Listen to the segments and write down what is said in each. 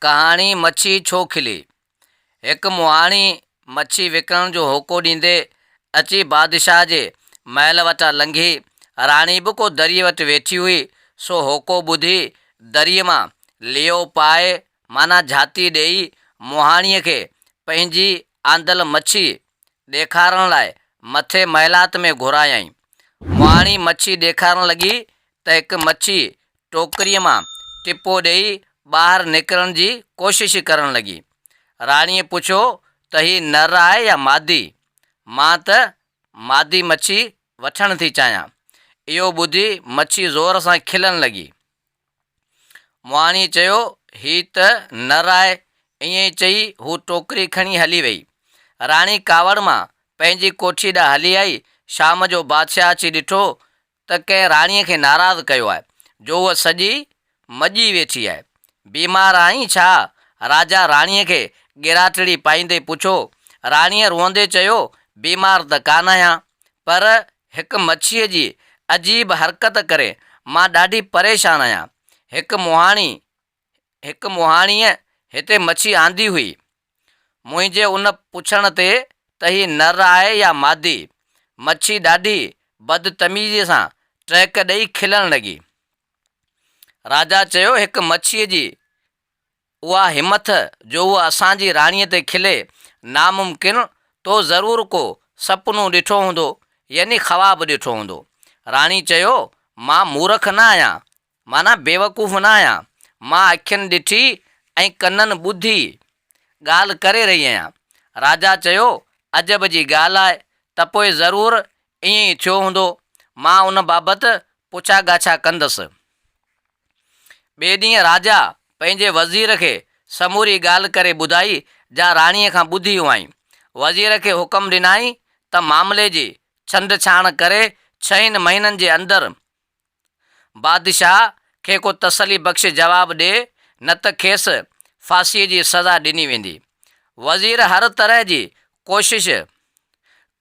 कहाणी मच्छी छो खिली। एक मुहाणी मच्छी विकण जो होको ॾींदे अची बादशाह जे महल वटां लंघी। राणी बि को दरीअ वटि वेठी हुई। सो होको ॿुधी दरीअ मां लियो पाए माना झाती ॾेई मुहाणीअ खे पंहिंजी आंदल मच्छी ॾेखारण लाइ मथे महिलात में घुरायईं। मुहाणी मच्छी ॾेखारण लॻी त हिकु मच्छी टोकरीअ मां टिपो ॾेई ॿाहिरि निकिरण जी कोशिश करण लॻी। राणीअ पुछियो त ही नर आहे या मादी? मां त मादी मच्छी वठण थी चाहियां। इहो ॿुधी मच्छी ज़ोर सां खिलण लॻी। मुहाणी चयो ही त नर आहे। ईअं ई चई हू टोकरी खणी हली वई। राणी कावड़ मां पंहिंजी कोठी ॾांहुं हली आई। शाम जो बादशाह अची ॾिठो त कंहिं राणीअ खे नाराज़ कयो आहे जो उहा सॼी मॼी वेठी आहे। बीमार आहीं छा? राजा राणीअ खे गिराटड़ी पाईंदे पुछो। राणीअ रोअंदे चयो बीमार त कान आहियां, पर हिकु मच्छीअ जी अजीब हरकत करे मां ॾाढी परेशान आहियां। हिकु मुहाणीअ हिते मच्छी आंदी हुई। मुंहिंजे उन पुछण ते त ही नर आहे या मादी, मच्छी ॾाढी बदतमीज़ीअ सां टहिक ॾेई खिलण लॻी। राजा चयो हिकु मच्छीअ जी उहा हिमथ जो उहा असांजी राणीअ ते खिले नामुमकिन। तो ज़रूरु को सपनो ॾिठो हूंदो, यानी ख़्वाबु ॾिठो हूंदो। राणी चयो मां मूर्ख न आहियां, माना बेवकूफ़ न आहियां। मां अखियुनि ॾिठी ऐं कननि ॿुधी ॻाल्हि करे रही आहियां। राजा चयो अजब जी ॻाल्हि आहे, त पोइ ज़रूरु ईअं ई थियो हूंदो। मां उन बाबति पुछा ॻाछा कंदसि। ॿिए ॾींहुं राजा पंहिंजे वज़ीर खे समूरी ॻाल्हि करे ॿुधाई जा राणीअ खां ॿुधी हुआईं। वज़ीर खे हुकुम ॾिनाई त मामले जी छंड-छाण करे 6 महीननि जे अंदरि बादशाह खे को तसली बख़्श जवाबु ॾिए, न त खेसि फांसीअ जी सज़ा ॾिनी वेंदी। वज़ीर हर तरह जी कोशिश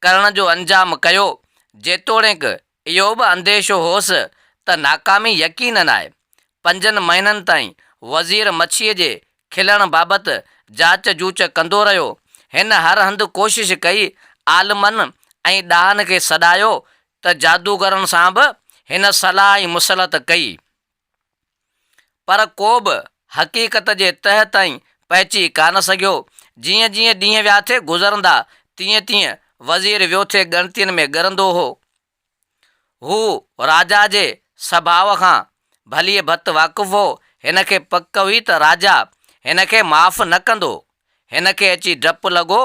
करण जो अंजाम कयो, जेतोणीकि इहो बि अंदेशो होसि त नाकामी यकीनन आहे। 5 महीननि ताईं वज़ीर मच्छीअ जे खिलण बाबति जांच जूच कंदो रहियो। हिन हर हंधि कोशिश कई, आलमनि ऐं ॾाहनि खे सॾायो त जादूगरनि सां बि हिन सलाह ऐं मुसलत कई, पर को बि हक़ीक़त जे तह ताईं पहुची कान सघियो। जीअं जीअं ॾींहं विया थे गुज़रंदा, तीअं तीअं वज़ीर वियो थे ॻणतियुनि में ॻरंदो हो। हू राजा जे सुभाउ खां भलीअ भत वाक़ुफ़ु हो। हिन खे पक हुई त राजा हिन खे माफ़ न कंदो। हिन खे अची डपु लॻो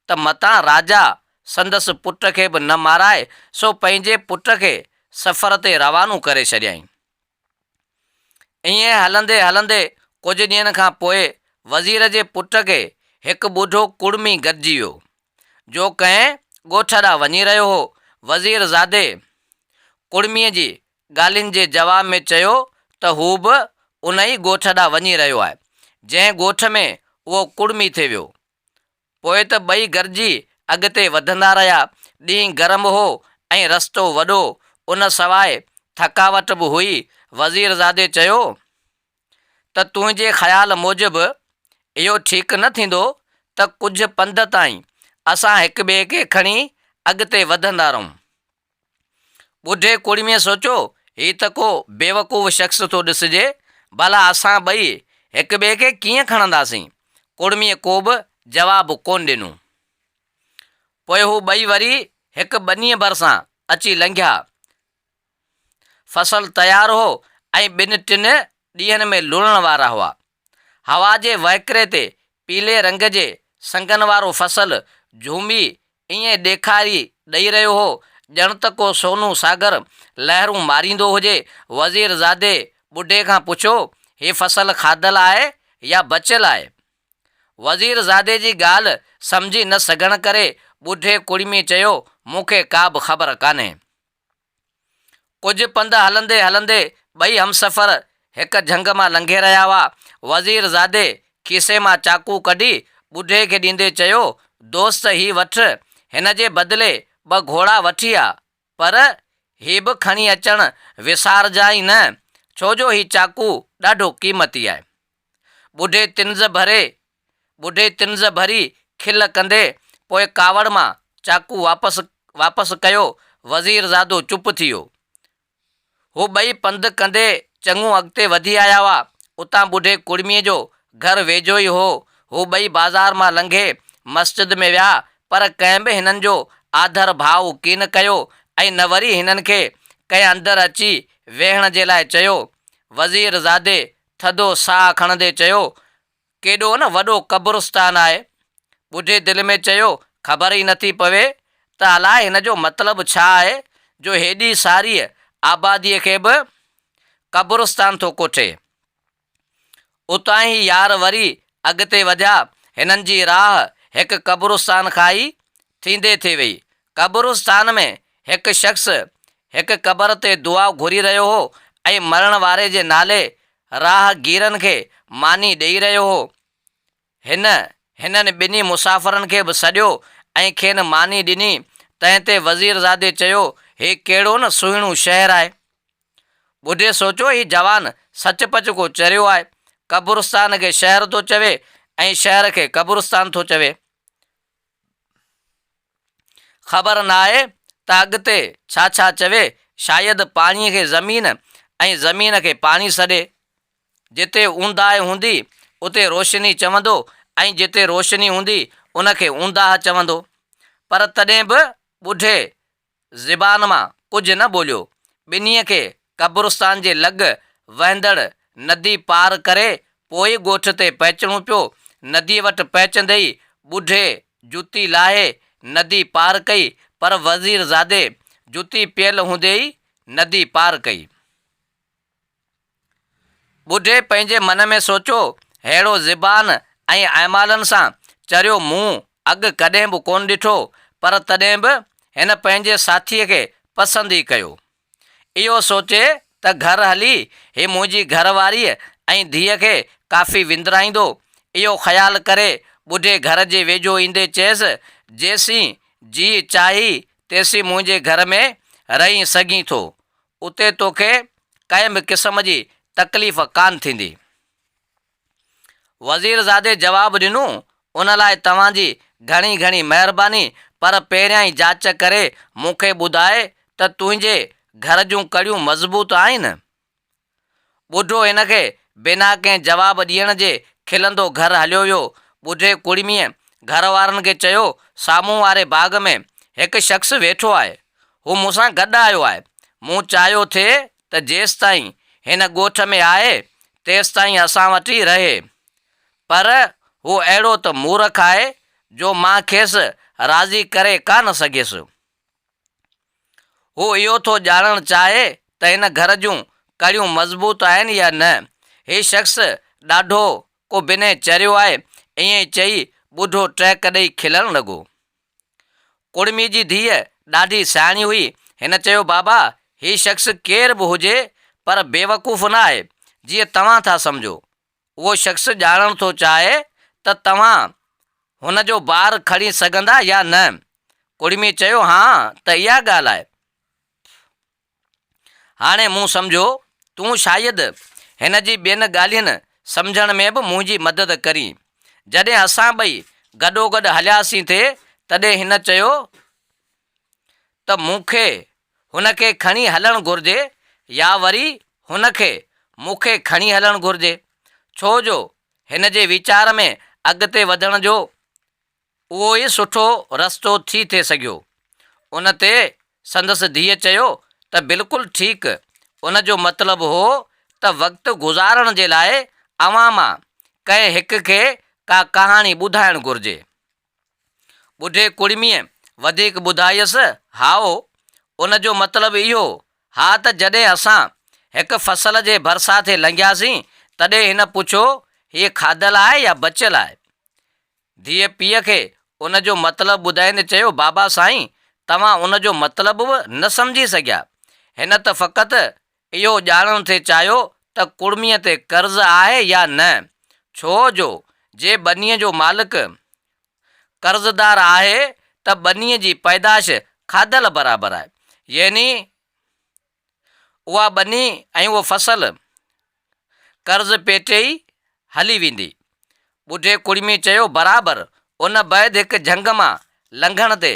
त मतां राजा संदसि पुट खे बि न माराए, सो पंहिंजे पुट खे सफ़र ते रवानो करे छॾियईं। ईअं हलंदे हलंदे कुझु ॾींहंनि खां पोइ वज़ीर जे पुट खे हिकु ॿुढो कुड़मी गॾिजी वियो जो कंहिं ॻोठ ॾांहुं वञी रहियो हो। वज़ीर ज़ादे कुड़मीअ जी ॻाल्हियुनि जे जवाब में चयो त हू बि उन ई ॻोठ ॾांहुं वञी रहियो आहे जंहिं ॻोठ में उहो कुड़मी थी वियो। पोइ त ॿई गॾिजी अॻिते वधंदा रहिया। ॾींहुं गरम हो ऐं रस्तो वॾो, उन सवाइ थकावट बि हुई। वज़ीर ज़ादे चयो त तुंहिंजे ख़्याल मूजिबि इहो ठीकु न थींदो त कुझु पंध ताईं असां हिक ॿिए खे खणी अॻिते वधंदा रहूं। ॿुढे कुड़मीअ सोचियो ही त को बेवकूफ़ शख़्स थो ॾिसिजे, भला असां ॿई हिक ॿिए खे कीअं खणंदासीं? कुड़मीअ को बि जवाबु कोन ॾिनो। पोइ हू ॿई वरी हिकु ॿनीअ भरिसां अची लंघिया। फसल तयारु हो ऐं 2-3 ॾींहंनि में लुणण वारा हुआ। हवा जे वहकिरे ते पीले रंग जे संगनि वारो फसल झूमी ईअं ॾेखारी ॾेई रहियो हो ॼण त को सोनू सागर लहरूं मारींदो हुजे। वज़ीर ज़ादे ॿुढे खां पुछियो ही फसल खाधल आहे या बचियल आहे? वज़ीर ज़ादे जी ॻाल्हि सम्झी न सघण करे ॿुढे कुड़मी चयो मूंखे का बि ख़बर कान्हे। कुझु पंध हलंदे हलंदे ॿई हमसफ़र हिकु झंग मां लंघे रहिया हुआ। वज़ीर ज़ादे खीसे मां चाकू कढी ॿुढे खे ॾींदे चयो दोस्त ही वठि, हिन जे बदिले 2 घोड़ा वठी आ, पर ही बि खणी अचणु विसारजांइ न, छो जो ही चाकू ॾाढो क़ीमती आहे। ॿुढे तिन्ज़ भरी खिल कंदे पोइ कावड़ मां चाकू वापसि कयो। वज़ीरज़ादो चुप थी वियो। हू ॿई पंधु कंदे चङो अॻिते वधी आया हुआ। उतां ॿुढे कुड़मीअ जो घर वेझो ई हो। हू ॿई बाज़ार मां लंघे मस्जिद में विया, पर कंहिं बि हिननि जो आदर भाव कीन कयो ऐं न वरी हिननि खे कंहिं अंदरि अची वेहण जे लाइ चयो। वज़ीरज़ादे थधो साहु खणंदे चयो, केॾो न वॾो क़ब्रिस्तान आहे। ॿुढे दिलि में चयो, ख़बर ई नथी पवे त अलाए हिन जो मतिलबु छा आहे जो हेॾी सारी आबादीअ खे बि क़ब्रिस्तान थो कोठे। उतां ई यार वरी अॻिते वधिया। हिननि जी राह हिकु क़ब्रिस्तान खां ई थींदे थी वई। क़ब्रिस्तान में हिकु शख़्स हिकु क़बर ते दुआ घुरी रहियो हो ऐं मरण वारे जे नाले राहगीरनि खे मानी ॾेई रहियो हो। हिननि ॿिन्ही मुसाफ़िरनि खे बि सॾियो ऐं खेनि मानी ॾिनी। तंहिं ते वज़ीरज़ादे चयो, हे कहिड़ो न सुहिणो शहरु आहे। ॿुढे सोचियो, ही जवान सचपच को चरियो आहे। क़ब्रिस्तान खे शहर थो चवे ऐं शहर खे क़ब्रिस्तान थो चवे। ख़बर न आहे त अॻिते छा छा चवे। शायदि पाणीअ खे ज़मीन ऐं ज़मीन खे पाणी सॾे। जिते ऊंदाहि हूंदी उते रोशनी चवंदो ऐं जिते रोशनी हूंदी उनखे ऊंदाह चवंदो। पर तॾहिं बि ॿुढे ज़बान मां कुझु न ॿोलियो। ॿिन्हीअ खे क़ब्रिस्तान जे लॻ वहंदड़ नदी पार करे पोइ ॻोठ ते पहुचणो पियो। नदीअ वटि पहुचंदे ई ॿुढे जुती लाहे नदी पार कई, पर वज़ीरज़ादे जुती पियल हूंदे ई नदी पार कई। ॿुढे पंहिंजे मन में सोचियो, अहिड़ो ज़बान ऐं अमालनि सां चरियो मूं अॻु कॾहिं बि कोन ॾिठो। पर तॾहिं बि हिन पंहिंजे साथीअ खे पसंदि ई कयो। इहो सोचे त घर हली हे मुंहिंजी घरवारीअ ऐं धीअ खे काफ़ी विंदराईंदो। इहो ख़्यालु करे ॿुढे घर जे वेझो ईंदे चयसि, जेसीं जी चाही तेसीं मुंहिंजे घर में रही सघीं थो। उते तोखे कंहिं बि क़िस्म जी तकलीफ़ कान थींदी। वज़ीरज़ादे जवाबु ॾिनो, उन लाइ तव्हांजी घणी घणी महिरबानी, पर पहिरियां ई जांच करे मूंखे ॿुधाए त तुंहिंजे घर जूं कड़ियूं मज़बूत आहिनि। ॿुढो हिन खे बिना कंहिं जवाबु ॾियण जे खिलंदो घर हलियो वियो। ॿुढे कुड़मीअ घर वारनि खे चयो, साम्हूं वारे बाग़ में हिकु शख़्स वेठो आहे। हू मूंसां गॾु आयो आहे। मूं चाहियो थिए त जेसि ताईं हिन ॻोठ में आहे तेसि ताईं असां वटि ई रहे, पर हू अहिड़ो त मूर्ख आहे जो मां खेसि राज़ी करे कान सघियसि। हू इहो थो ॼाणणु चाहे त हिन घर जूं कड़ियूं मज़बूत आहिनि या न। ही शख़्स ॾाढो को बिने चरियो आहे। ईअं ई चई ॿुढो टहिक ॾेई खिलणु लॻो। कुड़मी जी धीअ ॾाढी सियाणी हुई। हिन चयो, बाबा ही शख़्स केर बि हुजे पर बेवकूफ़ न आहे जीअं तव्हां था सम्झो। उहो शख़्स ॼाणणु थो चाहे त तव्हां हुन जो ॿारु खणी सघंदा या न। कुड़मी चयो, हा त इहा ॻाल्हि आहे। हाणे मूं सम्झो तूं शायदि हिन जी ॿियनि ॻाल्हियुनि सम्झण में बि मुंहिंजी मदद करी। जॾहिं असां ॿई गॾोगॾु हलियासीं थे तॾहिं हिन चयो त मूंखे हुन खे खणी हलणु घुरिजे या वरी हुन खे मूंखे खणी हलणु घुरिजे, छो जो हिन जे वीचार में अॻिते वधण जो उहो ई सुठो रस्तो थी थिए सघियो। उन ते संदसि धीअ चयो त बिल्कुलु ठीकु। उन जो मतिलबु हो त वक़्तु गुज़ारण जे लाइ अवां मां कंहिं हिक खे का कहाणी ॿुधाइणु घुरिजे। ॿुढे कुड़मीअ वधीक ॿुधायसि, हाओ उन जो मतिलबु इहो, हा त जॾहिं असां हिकु फसल जे भरिसां ते लंघियासीं तॾहिं हिन पुछियो, हीअ खाधल आहे या बचियल आहे। धीअ पीउ खे उन जो मतिलबु ॿुधाईंदे चयो, बाबा साईं तव्हां उन जो मतिलबु बि न सम्झी सघिया। हिन त फ़क़ति इहो ॼाणणु थे चाहियो त कुड़मीअ ते कर्ज़ु आहे या न, छो जो जे ॿनीअ जो मालिक कर्ज़दार आहे त ॿनीअ जी पैदाश खाधल बराबरि आहे, यानी उहा ॿनी ऐं उहो फसल कर्ज़ु पेटे ई हली वेंदी। ॿुढे कुड़मीअ चयो, बराबरि। उन बैदि हिकु झंग मां लंघण ते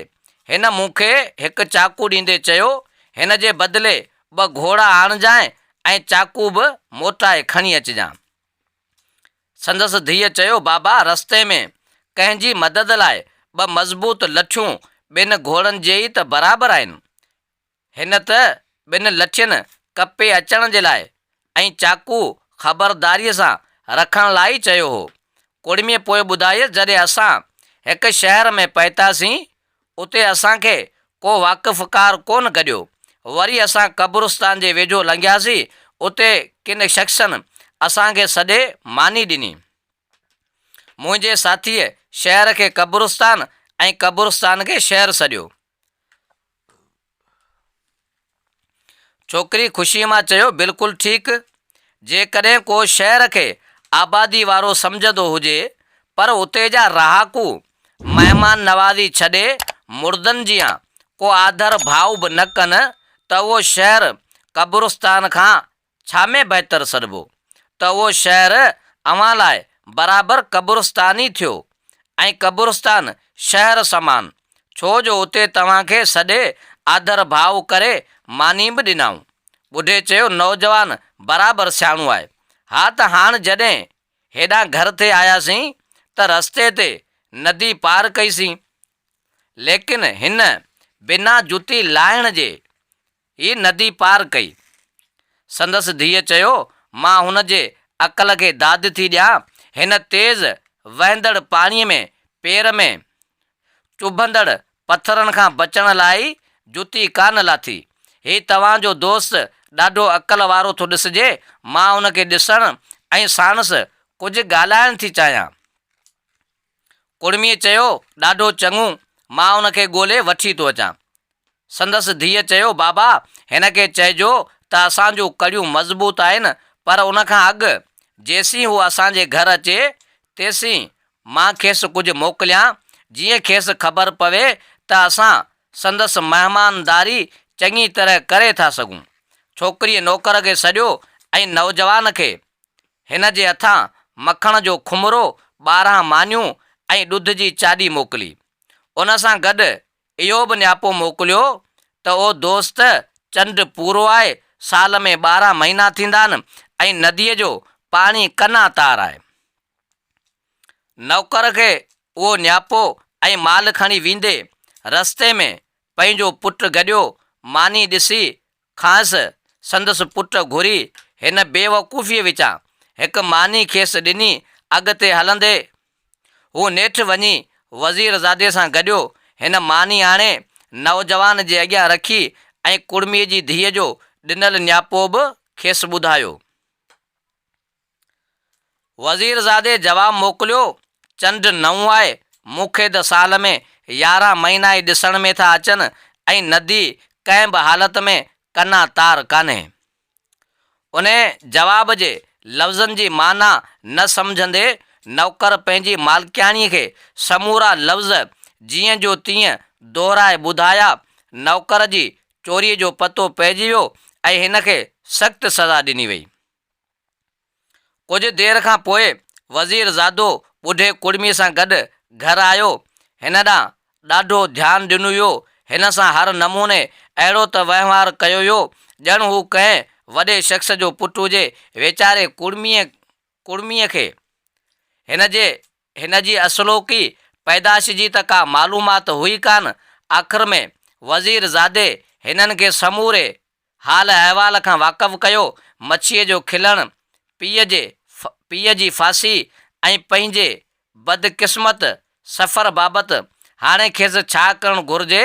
हिन मूंखे हिकु चाकू ॾींदे चयो, हिन जे बदिले 2 घोड़ा आणजांइ ऐं चाकू बि मोटाए खणी अचिजांइ। संदसि धीअ चयो, बाबा, रस्ते में कंहिंजी मदद लाइ 2 मज़बूत लठियूं 2 घोड़नि जे ई त बराबरि आहिनि। हिन त 2 लठियुनि कपे अचण जे लाइ ऐं चाकू ख़बरदारीअ सां रखण लाइ चयो हो। कुड़मीअ पोइ ॿुधायसि, जॾहिं असां हिकु शहर में पहुतासीं, उते असांखे को वाक़िफ़कार कोन गॾियो। वरी असां क़ब्रिस्तान जे वेझो लंघियासीं। उते किन शख़्सनि असांखे सॾे मानी ॾिनी। मुंहिंजे साथीअ शहर खे क़ब्रिस्तान ऐं क़ब्रिस्तान खे शहर सॾियो। छोकिरी ख़ुशीअ मां चयो, बिल्कुलु ठीकु। जेकॾहिं को शहर खे आबादी वारो सम्झंदो हुजे, पर उते जा रहाकू महिमान नवाज़ी छॾे मुर्दनि जीअं को आदर भाव बि न कनि, त उहो शहर क़ब्रिस्तान खां छा में बहितर सॾिबो? त उहो शहर अव्हां लाइ बराबरि क़ब्रिस्तान ई थियो ऐं क़ब्रिस्तान शहर समान, छो जो उते तव्हांखे सॼे आदर भाव करे मानी बि ॾिनऊं। ॿुढे चयो, नौजवान बराबरि सियाणो आहे। हा, त हाणे जॾहिं हेॾां घर ते आयासीं त रस्ते ते नदी पार कईसीं, लेकिन हिन बिना जुती लाहिण जे ही नदी पार कई। संदसि धीअ चयो, मां हुन जे अक़ल खे दाद थी ॾियां। हिन तेज़ वहंदड़ पाणीअ में पेर में चुभंदड़ पथरनि खां बचण लाइ जुती कान लाथी। ही तव्हांजो दोस्त ॾाढो अक़ल वारो थो ॾिसिजे। मां हुनखे ॾिसण ऐं साणसि कुझु ॻाल्हाइण थी चाहियां। कुड़मीअ चयो, ॾाढो चङो, मां हुनखे ॻोल्हे वठी थो अचां। संदसि धीअ चयो, बाबा, हिन खे चइजो त असांजूं कड़ियूं मज़बूत आहिनि, पर उनखां अॻु जेसीं हू असांजे घर अचे तेसीं मां खेसि कुझु मोकिलियां, जीअं खेसि ख़बर पवे त असां संदसि महिमानदारी चङी तरह करे था सघूं। छोकिरीअ नौकर खे सॾियो ऐं नौजवान खे हिन जे हथां मखण जो खुमरो, 12 मानियूं ऐं ॾुध जी चाॾी मोकिली। उन सां गॾु इहो बि नियापो मोकिलियो त ओ दोस्त, चंड पूरो आहे, साल में 12 महीना थींदा आहिनि ऐं नदीअ जो पाणी कना तार आहे। नौकर खे उहो नियापो ऐं माल खणी वेंदे रस्ते में पंहिंजो पुटु गॾियो। मानी ॾिसी खांसि संदसि पुटु घुरी हिन बेवकूफ़ीअ विचां हिकु मानी खेसि ॾिनी। अॻिते हलंदे हू नेठि वञी वज़ीरज़ादे सां गॾियो। हिन मानी आणे नौजवान जे अॻियां रखी ऐं कुड़मीअ जी धीअ जो ॾिनल नियापो बि खेसि ॿुधायो। वज़ीरज़ादे जवाबु मोकिलियो, चंड नओं आहे, मूंखे त साल में 11 महीना ई ॾिसण में था अचनि ऐं नदी कंहिं बि हालत में कना तार कान्हे। उन जवाब जे लफ़्ज़नि जी माना न सम्झंदे नौकर पंहिंजी मालिकाणीअ खे समूरा लफ़्ज़ जीअं जो तीअं दोहराए ॿुधाया। नौकर जी चोरीअ जो पतो पइजी वियो ऐं हिन खे सख़्तु सज़ा ॾिनी वई। कुझु देरि खां पोइ वज़ीरज़ादो ॿुढे कुड़मीअ सां गॾु घर आयो। हिन ॾांहुं ॾाढो ध्यानु ॾिनो वियो। हिन सां हर नमूने अहिड़ो त वहिंवार कयो वियो ॼणु हू कंहिं वॾे शख़्स जो पुटु हुजे। वीचारे कुड़मीअ खे हिन जी असलोकी पैदाश जी त का मालूमात हुई कान। आख़िर में वज़ीरज़ादे हिननि खे समूरे हाल अहिवाल खां वाक़ुफ़ु कयो। मच्छीअ जो खिलणु, पीउ जी फासी ऐं पंहिंजे बदकिस्मत सफ़र बाबति हाणे खेसि छा करणु घुरिजे,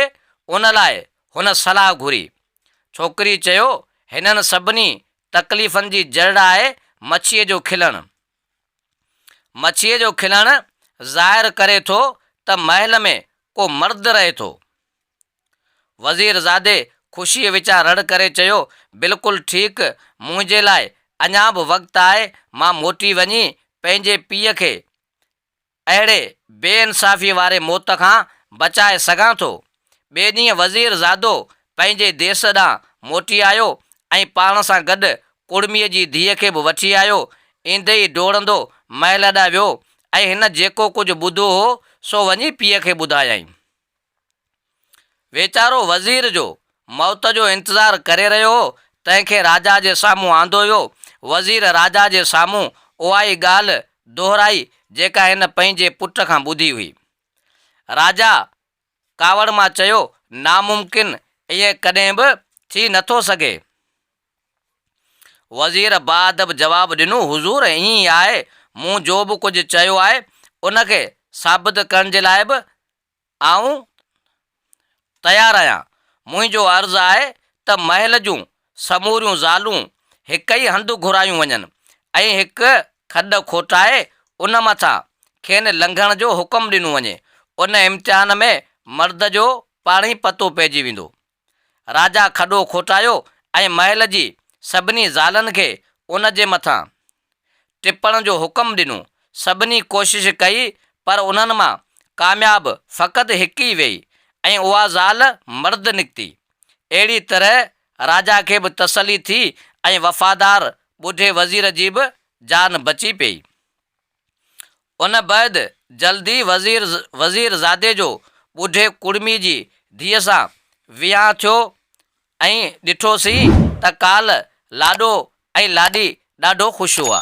उन लाइ हुन सलाह घुरी। छोकिरी चयो, हिननि सभिनी तकलीफ़ुनि जी जड़ आहे मच्छीअ जो खिलणु। मच्छीअ जो खिलणु ज़ाहिर करे थो त महल में को मर्द रहे थो। वज़ीरज़ादे ख़ुशीअ विचां रड़ करे चयो, बिल्कुलु ठीकु, मुंहिंजे लाइ अञा बि वक़्तु आहे। मां मोटी वञी पंहिंजे पीउ खे अहिड़े बेइंसाफ़ीअ वारे मौत खां बचाए सघां थो। ॿिए ॾींहुं वज़ीरज़ादो पंहिंजे देस ॾांहुं मोटी आयो ऐं पाण सां गॾु कुड़मीअ जी धीअ खे बि वठी आयो। ईंदे ई डोड़ंदो महल ॾांहुं वियो ऐं हिन जेको कुझु ॿुधो हो सो वञी पीउ खे ॿुधायईं। वीचारो वज़ीर जो मौत जो इंतज़ारु करे रहियो हो, तंहिंखे राजा जे साम्हूं आंदो वियो। वज़ीर राजा जे साम्हूं उहा ई ॻाल्हि दोहिराई जेका हिन पंहिंजे पुट खां ॿुधी हुई। राजा कावड़ मां चयो, नामुमकिन, इहे कॾहिं बि थी नथो सघे। वज़ीर बाअदब जवाबु ॾिनो, हुज़ूर ईअं ई आहे, मूं जो बि कुझु चयो आहे उनखे साबित करण जे लाइ बि आऊं तयारु आहियां। मुंहिंजो अर्ज़ु आहे त महल जूं समूरियूं ज़ालूं हिक ई हंधु घुरायूं वञनि ऐं हिकु खॾ खोटाए उन मथां खेनि लंघण जो हुकुम ॾिनो वञे। उन इम्तिहान में मर्द जो पाण ई पतो पइजी वेंदो। राजा खॾो खोटायो ऐं महल जी सभिनी ज़ालनि खे उन जे मथां टिपण जो हुकुम ॾिनो। सभिनी कोशिशि कई पर उन्हनि मां कामयाबु फ़क़ति हिकु ई वेई ऐं उहा ज़ाल मर्द निकिती। अहिड़ी तरह राजा खे बि तसली थी ऐं वफ़ादार ॿुढे वज़ीर जी बि जान बची पई। उन बैदि जल्दी वज़ीर ज़ादे जो ॿुढे कुड़मी जी धीअ सां विहांउ थियो ऐं ॾिठोसीं त काल्ह लाॾो ऐं लाॾी ॾाढो ख़ुशि हुआ।